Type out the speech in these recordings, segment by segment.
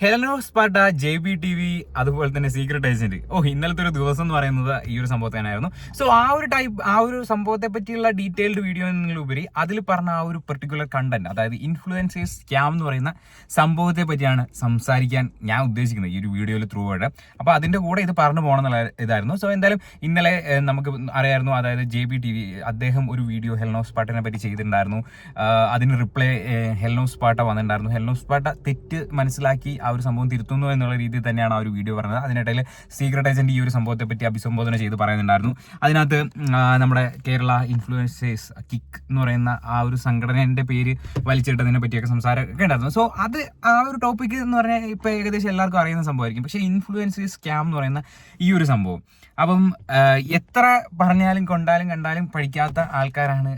ഹെലനോ Sparta, JBTV, അതുപോലെ തന്നെ secret agent. ഇന്നലത്തെ ഒരു ദിവസം എന്ന് പറയുന്നത് ഈ ഒരു സംഭവത്തിനായിരുന്നു. സോ ആ ഒരു സംഭവത്തെ പറ്റിയുള്ള ഡീറ്റെയിൽഡ് വീഡിയോ എന്നുള്ളതിലുപരി അതിൽ പറഞ്ഞ ആ ഒരു പെർട്ടിക്കുലർ കണ്ടന്റ്, അതായത് ഇൻഫ്ലുവൻസേഴ്സ് സ്കാം എന്ന് പറയുന്ന സംഭവത്തെ പറ്റിയാണ് സംസാരിക്കാൻ ഞാൻ ഉദ്ദേശിക്കുന്നത് ഈ ഒരു വീഡിയോയിൽ ത്രൂ ആയിട്ട്. അപ്പോൾ അതിന്റെ കൂടെ ഇത് പറഞ്ഞു പോകണം എന്നുള്ള ഇതായിരുന്നു. സോ എന്തായാലും ഇന്നലെ നമുക്ക് അറിയായിരുന്നു, അതായത് JBTV അദ്ദേഹം ഒരു വീഡിയോ ഹെലനോ സ്പാർട്ടിനെ പറ്റി ചെയ്തിട്ടുണ്ടായിരുന്നു. അതിന് റിപ്ലൈ ഹെലനോ സ്പാർട്ട വന്നിട്ടുണ്ടായിരുന്നു. ഹെലനോ സ്പാർട്ട തെറ്റ് മനസ്സിലാക്കി ആ ഒരു സംഭവം തിരുത്തുന്നു എന്നുള്ള രീതിയിൽ തന്നെയാണ് ആ ഒരു വീഡിയോ പറഞ്ഞത്. അതിനിടയിൽ സീക്രട്ട് ഏജന്റ് ഈ ഒരു സംഭവത്തെ പറ്റി അഭിസംബോധന ചെയ്ത് പറയുന്നുണ്ടായിരുന്നു. അതിനകത്ത് നമ്മുടെ കേരള ഇൻഫ്ലുവൻസേഴ്സ് കിക്ക് എന്ന് പറയുന്ന ആ ഒരു സംഘടനയുടെ പേര് വലിച്ചിട്ടതിനെ പറ്റിയൊക്കെ സംസാരമൊക്കെ ഉണ്ടായിരുന്നു. സോ അത് ആ ഒരു ടോപ്പിക് എന്ന് പറഞ്ഞാൽ ഇപ്പൊ ഏകദേശം എല്ലാവർക്കും അറിയുന്ന സംഭവമായിരിക്കും. പക്ഷേ ഇൻഫ്ലുവൻസേഴ്സ് സ്കാം എന്ന് പറയുന്ന ഈ ഒരു സംഭവം, അപ്പം എത്ര പറഞ്ഞാലും കൊണ്ടാലും കണ്ടാലും പഠിക്കാത്ത ആൾക്കാരാണ്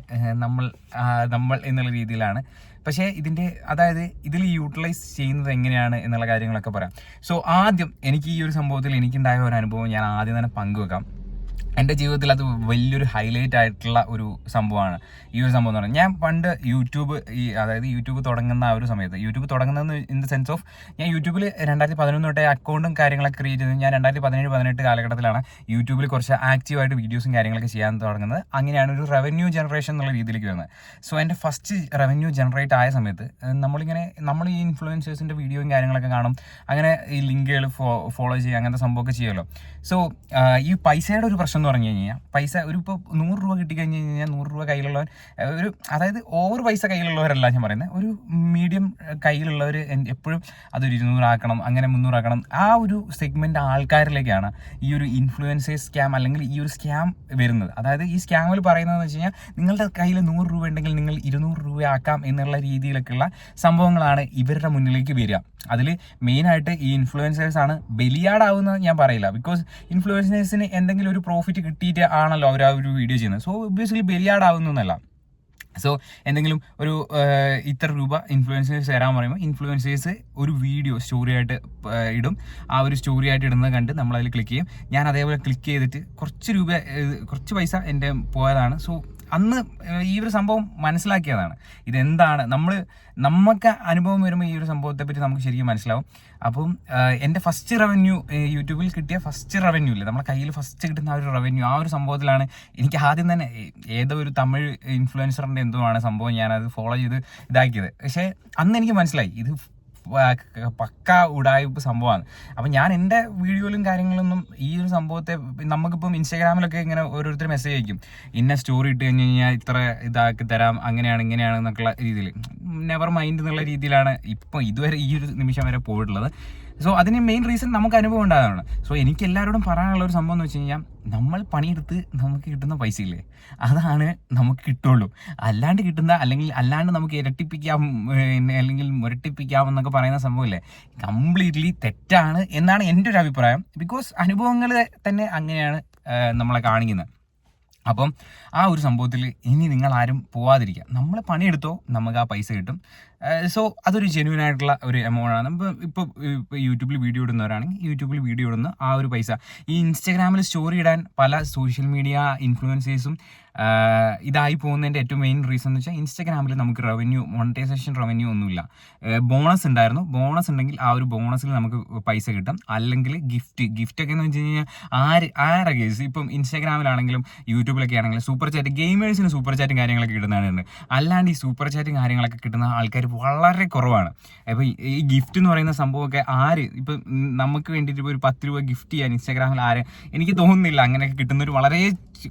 നമ്മൾ എന്നുള്ള രീതിയിലാണ്. പക്ഷേ അതായത് ഇതിൽ യൂട്ടിലൈസ് ചെയ്യുന്നത് എങ്ങനെയാണ് എന്നുള്ള കാര്യങ്ങളൊക്കെ പറയാം. സോ ആദ്യം എനിക്ക് ഈ ഒരു സംഭവത്തിൽ എനിക്കുണ്ടായ ഒരു അനുഭവം ഞാൻ ആദ്യം തന്നെ പങ്കുവെക്കാം. എൻ്റെ ജീവിതത്തിൽ അത് വലിയൊരു ഹൈലൈറ്റ് ആയിട്ടുള്ള ഒരു സംഭവമാണ് ഈ ഒരു സംഭവം എന്ന് പറയുന്നത്. ഞാൻ പണ്ട് യൂട്യൂബ് തുടങ്ങുന്ന ആ ഒരു സമയത്ത്, യൂട്യൂബ് തുടങ്ങുന്നത് ഇൻ ദ സെൻസ് ഓഫ്, ഞാൻ യൂട്യൂബിൽ 2011 തൊട്ടേ അക്കൗണ്ടും കാര്യങ്ങളൊക്കെ ക്രിയേറ്റ് ചെയ്തത്. ഞാൻ 2017-18 കാലഘട്ടത്തിലാണ് യൂട്യൂബിൽ കുറച്ച് ആക്റ്റീവായിട്ട് വീഡിയോസും കാര്യങ്ങളൊക്കെ ചെയ്യാൻ തുടങ്ങുന്നത്. അങ്ങനെയാണ് ഒരു റവന്യൂ ജനറേഷൻ എന്നുള്ള രീതിയിലേക്ക് വരുന്നത്. സോ എൻ്റെ ഫസ്റ്റ് റവന്യൂ ജനറേറ്റ് ആയ സമയത്ത് നമ്മൾ ഈ ഇൻഫ്ലുവൻസേഴ്സിൻ്റെ വീഡിയോയും കാര്യങ്ങളൊക്കെ കാണും. അങ്ങനെ ഈ ലിങ്കുകൾ ഫോളോ ചെയ്യുക, അങ്ങനത്തെ സംഭവമൊക്കെ ചെയ്യുമല്ലോ. സോ ഈ പൈസയുടെ ഒരു പ്രശ്നം എന്ന് പറഞ്ഞു കഴിഞ്ഞാൽ, പൈസ ഇപ്പോൾ 100 രൂപ കിട്ടിക്കഴിഞ്ഞ് കഴിഞ്ഞാൽ 100 രൂപ കയ്യിലുള്ളവൻ, അതായത് ഓവർ പൈസ കയ്യിലുള്ളവരല്ല ഞാൻ പറയുന്നത്, ഒരു മീഡിയം കയ്യിലുള്ളവർ എപ്പോഴും അതൊരു 200 ആക്കണം, അങ്ങനെ 300 ആക്കണം. ആ ഒരു സെഗ്മെന്റ് ആൾക്കാരിലേക്കാണ് ഈ ഒരു ഇൻഫ്ലുവൻസേഴ്സ് സ്കാം അല്ലെങ്കിൽ ഈ ഒരു സ്കാം വരുന്നത്. അതായത് ഈ സ്കാമിൽ പറയുന്നതെന്ന് വെച്ച് കഴിഞ്ഞാൽ, നിങ്ങളുടെ കയ്യിൽ 100 രൂപ ഉണ്ടെങ്കിൽ നിങ്ങൾ 200 രൂപ ആക്കാം എന്നുള്ള രീതിയിലൊക്കെയുള്ള സംഭവങ്ങളാണ് ഇവരുടെ മുന്നിലേക്ക് വരിക. അതിൽ മെയിനായിട്ട് ഈ ഇൻഫ്ലുവൻസേഴ്സ് ആണ് ബലിയാടാവുന്നത് ഞാൻ പറയില്ല. ബിക്കോസ് ഇൻഫ്ലുവൻസേഴ്സിന് എന്തെങ്കിലും ഒരു പ്രോഫിറ്റ് കിട്ടിയിട്ട് ആണല്ലോ അവർ ആ ഒരു വീഡിയോ ചെയ്യുന്നത്. So obviously ബലിയാടാവുന്നല്ല. സോ എന്തെങ്കിലും ഒരു ഇത്ര രൂപ ഇൻഫ്ലുവൻസേഴ്സ് തരാൻ പറയുമ്പോൾ ഇൻഫ്ലുവൻസേഴ്സ് ഒരു വീഡിയോ സ്റ്റോറി ആയിട്ട് ഇടും. ആ ഒരു സ്റ്റോറി ആയിട്ട് ഇടുന്നത് കണ്ട് നമ്മളതിൽ ക്ലിക്ക് ചെയ്യും. ഞാൻ അതേപോലെ ക്ലിക്ക് ചെയ്തിട്ട് കുറച്ച് പൈസ എൻ്റെ പോയതാണ്. സോ അന്ന് ഈ ഒരു സംഭവം മനസ്സിലാക്കിയതാണ് ഇതെന്താണ്. നമുക്ക് അനുഭവം വരുമ്പോൾ ഈ ഒരു സംഭവത്തെ പറ്റി നമുക്ക് ശരിക്കും മനസ്സിലാവും. അപ്പം എൻ്റെ ഫസ്റ്റ് റവന്യൂ, യൂട്യൂബിൽ കിട്ടിയ ഫസ്റ്റ് റവന്യൂ ഇല്ലേ, നമ്മുടെ കയ്യിൽ ഫസ്റ്റ് കിട്ടുന്ന ആ ഒരു റവന്യൂ, ആ ഒരു സംഭവത്തിലാണ് എനിക്ക് ആദ്യം തന്നെ ഏതോ ഒരു തമിഴ് ഇൻഫ്ലുവൻസറിൻ്റെ എന്തോ ആണ് സംഭവം, ഞാനത് ഫോളോ ചെയ്ത് ഇതാക്കിയത്. പക്ഷേ അന്ന് എനിക്ക് മനസ്സിലായി ഇത് പക്ക ഉടായ്പ സംഭവമാണ്. അപ്പം ഞാൻ എൻ്റെ വീഡിയോയിലും കാര്യങ്ങളൊന്നും ഈ ഒരു സംഭവത്തെ, നമുക്കിപ്പം ഇൻസ്റ്റാഗ്രാമിലൊക്കെ ഇങ്ങനെ ഓരോരുത്തർ മെസ്സേജ് അയക്കും, ഇന്ന സ്റ്റോറി ഇട്ട് കഴിഞ്ഞ് കഴിഞ്ഞാൽ ഇത്ര ഇതാക്കി തരാം, അങ്ങനെയാണ് ഇങ്ങനെയാണ് എന്നൊക്കെയുള്ള രീതിയിൽ, നെവർ മൈൻഡ് എന്നുള്ള രീതിയിലാണ് ഇപ്പം ഇതുവരെ ഈ ഒരു നിമിഷം വരെ പോയിട്ടുള്ളത്. സോ അതിന് മെയിൻ റീസൺ നമുക്ക് അനുഭവം ഉണ്ടാകാനാണ്. സോ എനിക്ക് എല്ലാവരോടും പറയാനുള്ള ഒരു സംഭവം എന്ന് വെച്ച് കഴിഞ്ഞാൽ, നമ്മൾ പണിയെടുത്ത് നമുക്ക് കിട്ടുന്ന പൈസ ഇല്ലേ, അതാണ് നമുക്ക് കിട്ടുള്ളൂ. അല്ലാണ്ട് നമുക്ക് ഇരട്ടിപ്പിക്കാം അല്ലെങ്കിൽ മുരട്ടിപ്പിക്കാം എന്നൊക്കെ പറയുന്ന സംഭവമില്ലേ, കംപ്ലീറ്റ്ലി തെറ്റാണ് എന്നാണ് എൻ്റെ ഒരു അഭിപ്രായം. ബിക്കോസ് അനുഭവങ്ങൾ തന്നെ അങ്ങനെയാണ് നമ്മളെ കാണിക്കുന്നത്. അപ്പം ആ ഒരു സംഭവത്തിൽ ഇനി നിങ്ങൾ ആരും പോവാതിരിക്കുക. നമ്മൾ പണിയെടുത്തോ, നമുക്ക് ആ പൈസ കിട്ടും. സോ അതൊരു ജെന്യൂൻ ആയിട്ടുള്ള ഒരു എമൗണ്ട് ആണ്. ഇപ്പോൾ യൂട്യൂബിൽ വീഡിയോ ഇടുന്നവരാണെങ്കിൽ യൂട്യൂബിൽ വീഡിയോ ഇടുന്ന ആ ഒരു പൈസ ഈ ഇൻസ്റ്റാഗ്രാമിൽ സ്റ്റോറി ഇടാൻ പല സോഷ്യൽ മീഡിയ ഇൻഫ്ലുവൻസേഴ്സും ഇതായി പോകുന്നതിൻ്റെ ഏറ്റവും മെയിൻ റീസൺ എന്ന് വെച്ചാൽ, ഇൻസ്റ്റാഗ്രാമിൽ നമുക്ക് മോണിറ്റൈസേഷൻ റവന്യൂ ഒന്നുമില്ല. ബോണസ് ഉണ്ടായിരുന്നു. ബോണസ് ഉണ്ടെങ്കിൽ ആ ഒരു ബോണസിൽ നമുക്ക് പൈസ കിട്ടും. അല്ലെങ്കിൽ ഗിഫ്റ്റൊക്കെ എന്ന് വെച്ച് കഴിഞ്ഞാൽ ആരെ കേസ് ഇപ്പം ഇൻസ്റ്റാഗ്രാമിലാണെങ്കിലും യൂട്യൂബിലൊക്കെ ആണെങ്കിലും സൂപ്പർ ചാറ്റ്, ഗെയിമേഴ്സിന് സൂപ്പർ ചാറ്റും കാര്യങ്ങളൊക്കെ കിട്ടുന്നതാണ്. അല്ലാണ്ട് ഈ സൂപ്പർ ചാറ്റും കാര്യങ്ങളൊക്കെ കിട്ടുന്ന ആൾക്കാർ വളരെ കുറവാണ്. അപ്പോൾ ഈ ഗിഫ്റ്റ് എന്ന് പറയുന്ന സംഭവമൊക്കെ ഇപ്പം നമുക്ക് വേണ്ടിയിട്ട് ഇപ്പോൾ ഒരു 10 രൂപ ഗിഫ്റ്റ് ചെയ്യാൻ ഇൻസ്റ്റാഗ്രാമിൽ എനിക്ക് തോന്നുന്നില്ല അങ്ങനെയൊക്കെ കിട്ടുന്നൊരു വളരെ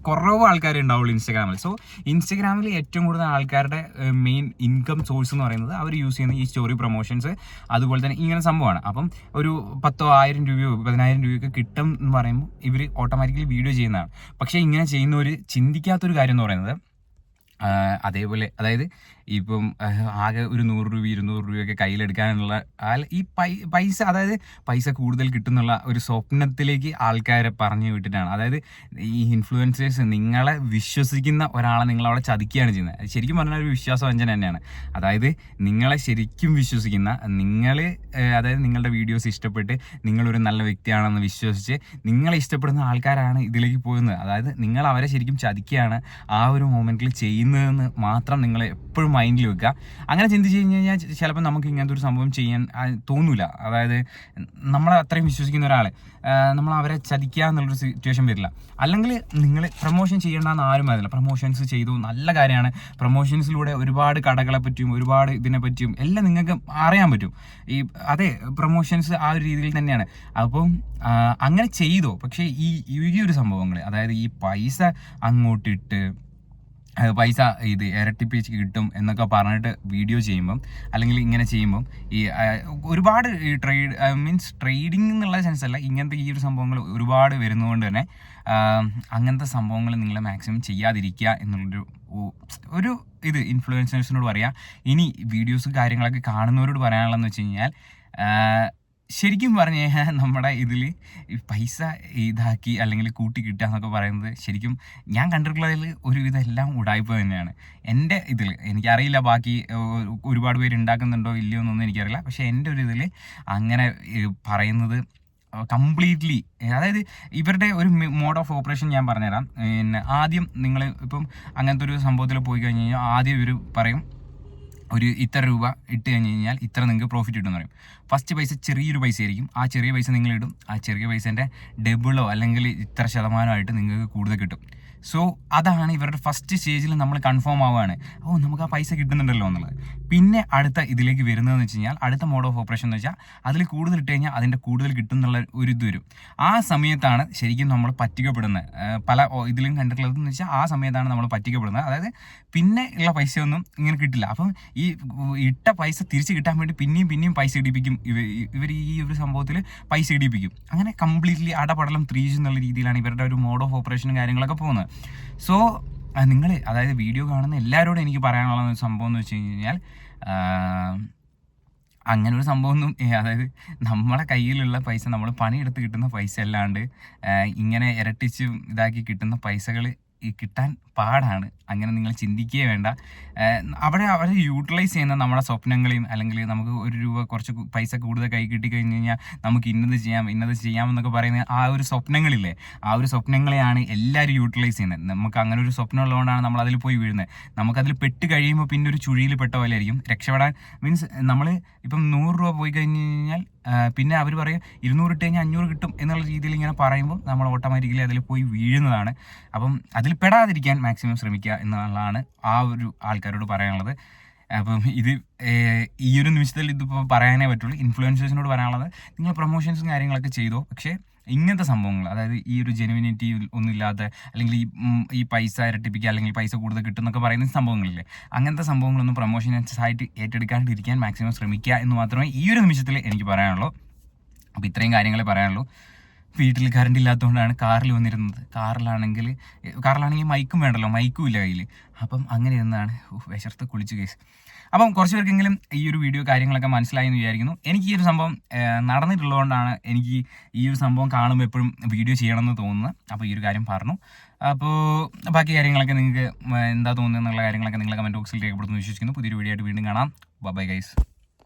കുറവ് ആൾക്കാർ ഉണ്ടാവുള്ളൂ ഇൻസ്റ്റാഗ്രാമിൽ. സോ ഇൻസ്റ്റാഗ്രാമിൽ ഏറ്റവും കൂടുതൽ ആൾക്കാരുടെ മെയിൻ ഇൻകം സോഴ്സ് എന്ന് പറയുന്നത് അവർ യൂസ് ചെയ്യുന്ന ഈ സ്റ്റോറി പ്രൊമോഷൻസ്, അതുപോലെ തന്നെ ഇങ്ങനെ സംഭവമാണ്. അപ്പം ഒരു 10,000, 1000 രൂപയോ 10,000 രൂപയൊക്കെ കിട്ടും എന്ന് പറയുമ്പോൾ ഇവർ ഓട്ടോമാറ്റിക്കലി വീഡിയോ ചെയ്യുന്നതാണ്. പക്ഷേ ഇങ്ങനെ ചെയ്യുന്നവർ ചിന്തിക്കാത്തൊരു കാര്യം എന്ന് പറയുന്നത്, അതേപോലെ അതായത് ഇപ്പം ആകെ ഒരു 100 രൂപ 200 രൂപയൊക്കെ കയ്യിലെടുക്കാനുള്ള ഈ പൈസ, അതായത് പൈസ കൂടുതൽ കിട്ടുന്നുള്ള ഒരു സ്വപ്നത്തിലേക്ക് ആൾക്കാരെ പറഞ്ഞു വിട്ടിട്ടാണ്. അതായത് ഈ ഇൻഫ്ലുവൻസേഴ്സ് നിങ്ങളെ വിശ്വസിക്കുന്ന ഒരാളെ നിങ്ങളവിടെ ചതിക്കുകയാണ് ചെയ്യുന്നത്. ശരിക്കും പറഞ്ഞാൽ ഒരു വിശ്വാസവഞ്ചന തന്നെയാണ്. അതായത് നിങ്ങളെ ശരിക്കും വിശ്വസിക്കുന്ന, അതായത് നിങ്ങളുടെ വീഡിയോസ് ഇഷ്ടപ്പെട്ട് നിങ്ങളൊരു നല്ല വ്യക്തിയാണെന്ന് വിശ്വസിച്ച് നിങ്ങളെ ഇഷ്ടപ്പെടുന്ന ആൾക്കാരാണ് ഇതിലേക്ക് പോകുന്നത്. അതായത് നിങ്ങൾ അവരെ ശരിക്കും ചതിക്കുകയാണ് ആ ഒരു മൊമെന്റിൽ ചെയ്യുന്നതെന്ന് മാത്രം നിങ്ങൾ എപ്പോഴും മൈൻഡിൽ വെക്കുക. അങ്ങനെ ചിന്തിച്ച് കഴിഞ്ഞ് കഴിഞ്ഞാൽ ചിലപ്പോൾ നമുക്ക് ഇങ്ങനത്തെ ഒരു സംഭവം ചെയ്യാൻ തോന്നില്ല. അതായത് നമ്മളെ അത്രയും വിശ്വസിക്കുന്ന ഒരാൾ നമ്മൾ അവരെ ചതിക്കുക എന്നുള്ളൊരു സിറ്റുവേഷൻ വരില്ല. അല്ലെങ്കിൽ നിങ്ങൾ പ്രൊമോഷൻ ചെയ്യേണ്ടെന്ന് ആരും അറിയില്ല. പ്രൊമോഷൻസ് ചെയ്തു, നല്ല കാര്യമാണ്. പ്രൊമോഷൻസിലൂടെ ഒരുപാട് കടകളെ പറ്റിയും ഒരുപാട് ഇതിനെ പറ്റിയും എല്ലാം നിങ്ങൾക്ക് അറിയാൻ പറ്റും. അതെ, പ്രൊമോഷൻസ് ആ ഒരു രീതിയിൽ തന്നെയാണ്. അപ്പം അങ്ങനെ ചെയ്തോ. പക്ഷേ ഈ ഒരു സംഭവങ്ങൾ, അതായത് ഈ പൈസ അങ്ങോട്ടിട്ട് പൈസ ഇരട്ടിപ്പിച്ച് കിട്ടും എന്നൊക്കെ പറഞ്ഞിട്ട് വീഡിയോ ചെയ്യുമ്പം, അല്ലെങ്കിൽ ഇങ്ങനെ ചെയ്യുമ്പം ഒരുപാട് ട്രേഡിങ് എന്നുള്ള സെൻസ് അല്ല, ഇങ്ങനത്തെ ഈ ഒരു സംഭവങ്ങൾ ഒരുപാട് വരുന്നതുകൊണ്ട് തന്നെ അങ്ങനത്തെ സംഭവങ്ങൾ നിങ്ങൾ മാക്സിമം ചെയ്യാതിരിക്കുക എന്നുള്ളൊരു ഇൻഫ്ലുവൻസേഴ്സിനോട് പറയാം. ഇനി വീഡിയോസ് കാര്യങ്ങളൊക്കെ കാണുന്നവരോട് പറയാനുള്ളതെന്ന് വെച്ച് കഴിഞ്ഞാൽ, ശരിക്കും പറഞ്ഞു കഴിഞ്ഞാൽ നമ്മുടെ ഇതിൽ പൈസ ഇതാക്കി അല്ലെങ്കിൽ കൂട്ടി കിട്ടുക എന്നൊക്കെ പറയുന്നത് ശരിക്കും ഞാൻ കണ്ടിട്ടുള്ളതിൽ ഒരുവിധം എല്ലാം ഉടായ്പ തന്നെയാണ്. എൻ്റെ ഇതിൽ എനിക്കറിയില്ല ബാക്കി ഒരുപാട് പേര് ഉണ്ടാക്കുന്നുണ്ടോ ഇല്ലയോ എന്നൊന്നും എനിക്കറിയില്ല. പക്ഷേ എൻ്റെ ഒരു ഇതിൽ അങ്ങനെ പറയുന്നത് കംപ്ലീറ്റ്ലി, അതായത് ഇവരുടെ ഒരു മോഡ് ഓഫ് ഓപ്പറേഷൻ ഞാൻ പറഞ്ഞുതരാം. പിന്നെ ആദ്യം നിങ്ങൾ ഇപ്പം അങ്ങനത്തെ ഒരു സംഭവത്തിൽ പോയി കഴിഞ്ഞ് കഴിഞ്ഞാൽ ആദ്യം ഇവർ പറയും ഒരു ഇത്ര രൂപ ഇട്ട് കഴിഞ്ഞ് കഴിഞ്ഞാൽ ഇത്ര നിങ്ങൾക്ക് പ്രോഫിറ്റ് കിട്ടുമെന്ന് പറയും. ഫസ്റ്റ് പൈസ ചെറിയൊരു പൈസ ആയിരിക്കും. ആ ചെറിയ പൈസ നിങ്ങൾ ഇടും. ആ ചെറിയ പൈസേൻ്റെ ഡബിളോ അല്ലെങ്കിൽ ഇത്ര ശതമാനമായിട്ട് നിങ്ങൾക്ക് കൂടുതൽ കിട്ടും. സോ അതാണ് ഇവരുടെ ഫസ്റ്റ് സ്റ്റേജിൽ നമ്മൾ കൺഫേം ആവുകയാണ്, നമുക്ക് ആ പൈസ കിട്ടുന്നുണ്ടല്ലോ എന്നുള്ളത്. പിന്നെ അടുത്ത ഇതിലേക്ക് വരുന്നതെന്ന് വെച്ച് കഴിഞ്ഞാൽ, അടുത്ത മോഡ് ഓഫ് ഓപ്പറേഷൻ എന്ന് വെച്ചാൽ അതിൽ കൂടുതൽ ഇട്ട് കഴിഞ്ഞാൽ അതിൻ്റെ കൂടുതൽ കിട്ടും എന്നുള്ള ഒരു ഇത് വരും. ആ സമയത്താണ് ശരിക്കും നമ്മൾ പറ്റിക്കപ്പെടുന്നത്. പല ഇതിലും കണ്ടിട്ടുള്ളതെന്ന് വെച്ചാൽ ആ സമയത്താണ് നമ്മൾ പറ്റിക്കപ്പെടുന്നത്. അതായത് പിന്നെ ഉള്ള പൈസയൊന്നും ഇങ്ങനെ കിട്ടില്ല. അപ്പം ഈ ഇട്ട പൈസ തിരിച്ച് കിട്ടാൻ വേണ്ടി പിന്നെയും പൈസ ഇടിപ്പിക്കും ഇവർ ഈ ഒരു സംഭവത്തിൽ പൈസ ഇടിപ്പിക്കും. അങ്ങനെ കംപ്ലീറ്റ്ലി അടപടലം 3G എന്നുള്ള രീതിയിലാണ് ഇവരുടെ ഒരു മോഡ് ഓഫ് ഓപ്പറേഷനും കാര്യങ്ങളൊക്കെ പോകുന്നത്. സോ നിങ്ങൾ, അതായത് വീഡിയോ കാണുന്ന എല്ലാവരോടും എനിക്ക് പറയാനുള്ള സംഭവം എന്ന് വെച്ച് കഴിഞ്ഞാൽ, അങ്ങനെ ഒരു സംഭവമൊന്നും, അതായത് നമ്മുടെ കയ്യിലുള്ള പൈസ നമ്മൾ പണിയെടുത്ത് കിട്ടുന്ന പൈസ അല്ലാണ്ട് ഇങ്ങനെ ഇരട്ടിച്ച് ഇതാക്കി കിട്ടുന്ന പൈസകൾ കിട്ടാൻ പാടാണ്. അങ്ങനെ നിങ്ങൾ ചിന്തിക്കുകയേ വേണ്ട. അവർ യൂട്ടിലൈസ് ചെയ്യുന്ന നമ്മുടെ സ്വപ്നങ്ങളെയും, അല്ലെങ്കിൽ നമുക്ക് ഒരു രൂപ കുറച്ച് പൈസ കൂടുതൽ കൈ കിട്ടിക്കഴിഞ്ഞ് കഴിഞ്ഞാൽ നമുക്ക് ഇന്നത് ചെയ്യാം എന്നൊക്കെ പറയുന്ന ആ ഒരു സ്വപ്നങ്ങളില്ലേ, ആ ഒരു സ്വപ്നങ്ങളെയാണ് എല്ലാവരും യൂട്ടിലൈസ് ചെയ്യുന്നത്. നമുക്ക് അങ്ങനെ ഒരു സ്വപ്നം ഉള്ളതുകൊണ്ടാണ് നമ്മൾ അതിൽ പോയി വീഴുന്നത്. നമുക്കതിൽ പെട്ട് കഴിയുമ്പോൾ പിന്നെ ഒരു ചുഴിയിൽ പെട്ട പോലെ ആയിരിക്കും. രക്ഷപ്പെടാൻ മീൻസ് നമ്മൾ ഇപ്പം 100 രൂപ പോയി കഴിഞ്ഞ് കഴിഞ്ഞാൽ പിന്നെ അവർ പറയും 200 ഇട്ട് കഴിഞ്ഞാൽ 500 കിട്ടും എന്നുള്ള രീതിയിൽ ഇങ്ങനെ പറയുമ്പോൾ നമ്മൾ ഓട്ടോമാറ്റിക്കലി അതിൽ പോയി വീഴുന്നതാണ്. അപ്പം അതിൽ പെടാതിരിക്കാൻ മാക്സിമം ശ്രമിക്കുക എന്നുള്ളതാണ് ആ ഒരു ആൾക്കാരോട് പറയാനുള്ളത്. അപ്പം ഈ ഒരു നിമിഷത്തിൽ ഇതിപ്പോൾ പറയാനേ പറ്റുള്ളൂ. ഇൻഫ്ലുവൻസേഴ്സിനോട് പറയാനുള്ളത്, നിങ്ങൾ പ്രൊമോഷൻസും കാര്യങ്ങളൊക്കെ ചെയ്തോ, പക്ഷേ ഇങ്ങനത്തെ സംഭവങ്ങൾ, അതായത് ഈ ഒരു ജെനുവിനിറ്റി ഒന്നുമില്ലാത്ത, അല്ലെങ്കിൽ ഈ പൈസ ഇരട്ടിപ്പിക്കുക അല്ലെങ്കിൽ പൈസ കൂടുതൽ കിട്ടും എന്നൊക്കെ പറയുന്ന സംഭവങ്ങളില്ലേ, അങ്ങനത്തെ സംഭവങ്ങളൊന്നും പ്രൊമോഷൻസ് ആയിട്ട് ഏറ്റെടുക്കാണ്ടിരിക്കാൻ മാക്സിമം ശ്രമിക്കുക എന്ന് മാത്രമേ ഈ ഒരു നിമിഷത്തിൽ എനിക്ക് പറയാനുള്ളൂ. അപ്പോൾ ഇത്രയും കാര്യങ്ങളെ പറയാനുള്ളൂ. വീട്ടിൽ കറണ്ട് ഇല്ലാത്തതുകൊണ്ടാണ് കാറിൽ വന്നിരുന്നത്. കാറിലാണെങ്കിൽ മൈക്കും വേണ്ടല്ലോ, മൈക്കും ഇല്ല കയ്യിൽ. അപ്പം അങ്ങനെ ഇരുന്നാണ് വിശർത്ത് കുളിച്ച് കേസ്. അപ്പം കുറച്ച് പേർക്കെങ്കിലും ഈ ഒരു വീഡിയോ കാര്യങ്ങളൊക്കെ മനസ്സിലായി എന്ന് വിചാരിക്കുന്നു. എനിക്ക് ഈ ഒരു സംഭവം നടന്നിട്ടുള്ളതുകൊണ്ടാണ് എനിക്ക് ഈ ഒരു സംഭവം കാണുമ്പോൾ എപ്പോഴും വീഡിയോ ചെയ്യണമെന്ന് തോന്നുന്നത്. അപ്പോൾ ഈ ഒരു കാര്യം പറഞ്ഞു. അപ്പോൾ ബാക്കി കാര്യങ്ങളൊക്കെ നിങ്ങൾക്ക് എന്താ തോന്നുന്നത് എന്നുള്ള കാര്യങ്ങളൊക്കെ നിങ്ങൾ കമൻറ്റ് ബോക്സിൽ രേഖപ്പെടുത്തുന്നു വിശ്വസിക്കുന്നു. പുതിയൊരു വീഡിയോ ആയിട്ട് വീണ്ടും കാണാം. Bye guys.